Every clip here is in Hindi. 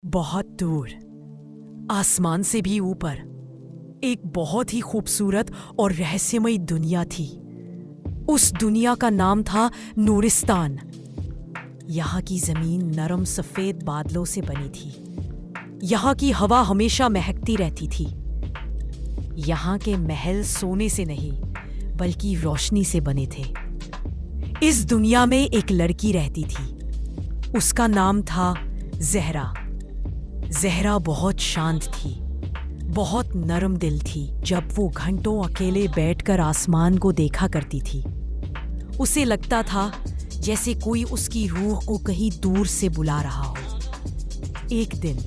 बहुत दूर, आसमान से भी ऊपर, एक बहुत ही खूबसूरत और रहस्यमयी दुनिया थी। उस दुनिया का नाम था नूरिस्तान। यहाँ की जमीन नरम सफेद बादलों से बनी थी। यहाँ की हवा हमेशा महकती रहती थी। यहाँ के महल सोने से नहीं बल्कि रोशनी से बने थे। इस दुनिया में एक लड़की रहती थी। उसका नाम था ज़हरा। ज़हरा बहुत शांत थी, बहुत नरम दिल थी। जब वो घंटों अकेले बैठकर आसमान को देखा करती थी, उसे लगता था जैसे कोई उसकी रूह को कहीं दूर से बुला रहा हो। एक दिन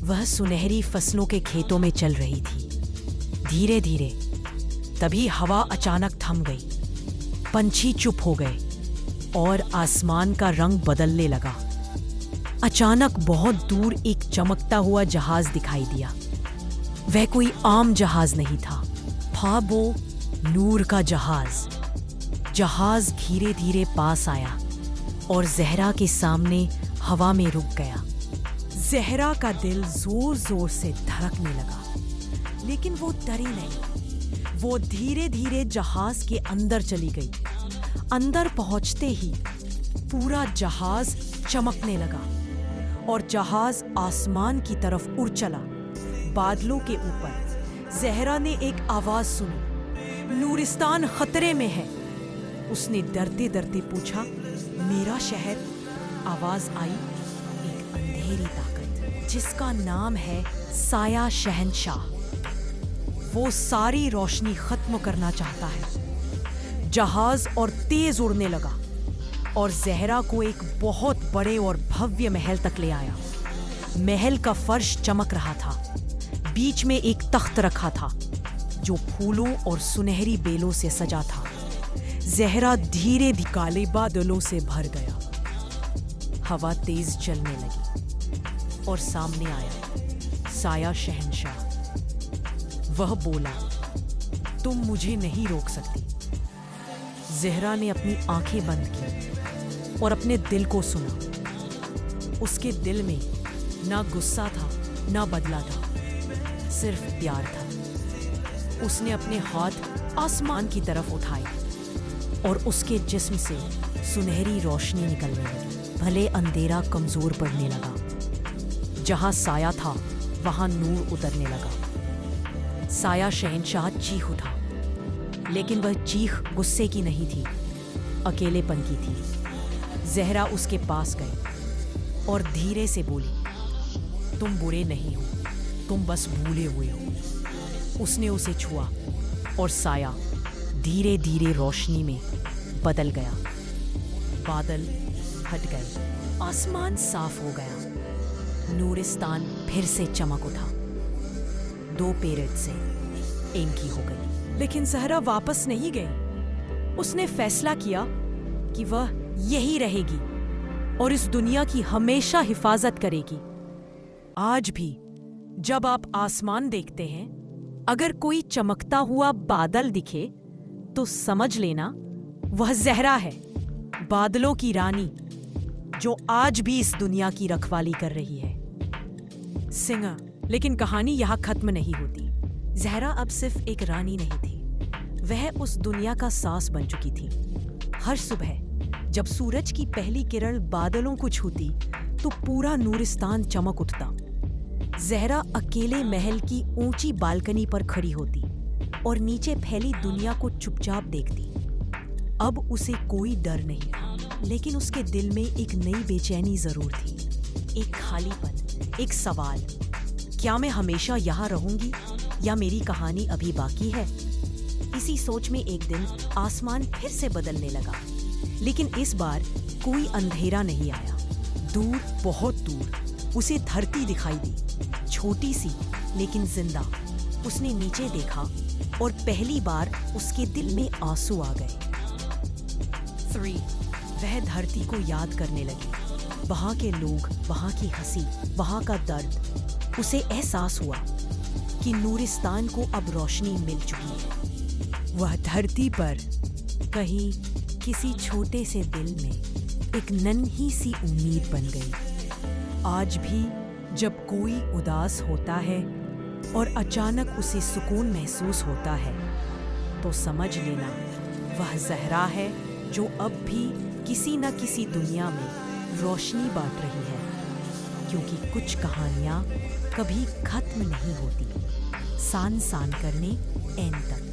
वह सुनहरी फसलों के खेतों में चल रही थी। धीरे धीरे तभी हवा अचानक थम गई, पंछी चुप हो गए और आसमान का रंग बदलने लगा। अचानक बहुत दूर एक चमकता हुआ जहाज दिखाई दिया। वह कोई आम जहाज नहीं था वो नूर का जहाज। जहाज धीरे धीरे पास आया और ज़हरा के सामने हवा में रुक गया। ज़हरा का दिल जोर जोर से धड़कने लगा, लेकिन वो डरी नहीं। वो धीरे धीरे जहाज के अंदर चली गई। अंदर पहुंचते ही पूरा जहाज चमकने लगा और जहाज आसमान की तरफ उड़ चला। बादलों के ऊपर ज़हरा ने एक आवाज सुनी, नूरिस्तान खतरे में है। उसने डरते डरते पूछा, मेरा शहर? आवाज आई, एक अंधेरी ताकत जिसका नाम है साया शहंशाह। वो सारी रोशनी खत्म करना चाहता है। जहाज और तेज उड़ने लगा और ज़हरा को एक बहुत बड़े और भव्य महल तक ले आया। महल का फर्श चमक रहा था। बीच में एक तख्त रखा था जो फूलों और सुनहरी बेलों से सजा था। ज़हरा धीरे धीरे काले बादलों से भर गया। हवा तेज चलने लगी और सामने आया साया शहंशाह। वह बोला, तुम मुझे नहीं रोक सकती। ज़हरा ने अपनी आंखें बंद की और अपने दिल को सुना। उसके दिल में ना गुस्सा था ना बदला था, सिर्फ प्यार था। उसने अपने हाथ आसमान की तरफ उठाए और उसके जिस्म से सुनहरी रोशनी निकलने लगी। भले अंधेरा कमजोर पड़ने लगा। जहां साया था वहां नूर उतरने लगा। साया शहंशाह चीख उठा, लेकिन वह चीख गुस्से की नहीं थी, अकेलेपन की थी। ज़हरा उसके पास गई और धीरे से बोली, तुम बुरे नहीं हो, तुम बस भूले हुए हो। उसने उसे छुआ और साया धीरे धीरे रोशनी में बदल गया। बादल हट गए, आसमान साफ हो गया। नूरिस्तान फिर से चमक उठा। 2 पीरियड से एक ही हो गई। लेकिन ज़हरा वापस नहीं गई। उसने फैसला किया कि वह यही रहेगी और इस दुनिया की हमेशा हिफाजत करेगी। आज भी जब आप आसमान देखते हैं, अगर कोई चमकता हुआ बादल दिखे तो समझ लेना वह ज़हरा है, बादलों की रानी, जो आज भी इस दुनिया की रखवाली कर रही है। सिंगर, लेकिन कहानी यहाँ खत्म नहीं होती। ज़हरा अब सिर्फ एक रानी नहीं थी, वह उस दुनिया का सांस बन चुकी थी। हर सुबह जब सूरज की पहली किरण बादलों को छूती तो पूरा नूरिस्तान चमक उठता। ज़हरा अकेले महल की ऊंची बालकनी पर खड़ी होती और नीचे फैली दुनिया को चुपचाप देखती। अब उसे कोई डर नहीं, लेकिन उसके दिल में एक नई बेचैनी जरूर थी। एक खालीपन, एक सवाल, क्या मैं हमेशा यहाँ रहूंगी या मेरी कहानी अभी बाकी है? इसी सोच में एक दिन आसमान फिर से बदलने लगा, लेकिन इस बार कोई अंधेरा नहीं आया। दूर, बहुत दूर उसे धरती दिखाई दी, छोटी सी लेकिन जिंदा। उसने नीचे देखा और पहली बार उसके दिल में आंसू आ गए। 3 वह धरती को याद करने लगी, वहां के लोग, वहां की हंसी, वहां का दर्द। उसे एहसास हुआ कि नूरिस्तान को अब रोशनी मिल चुकी है। वह धरती पर कहीं किसी छोटे से दिल में एक नन्ही सी उम्मीद बन गई। आज भी जब कोई उदास होता है और अचानक उसे सुकून महसूस होता है, तो समझ लेना वह ज़हरा है जो अब भी किसी न किसी दुनिया में रोशनी बांट रही है। क्योंकि कुछ कहानियाँ कभी खत्म नहीं होती, सान सान करने एंड तक।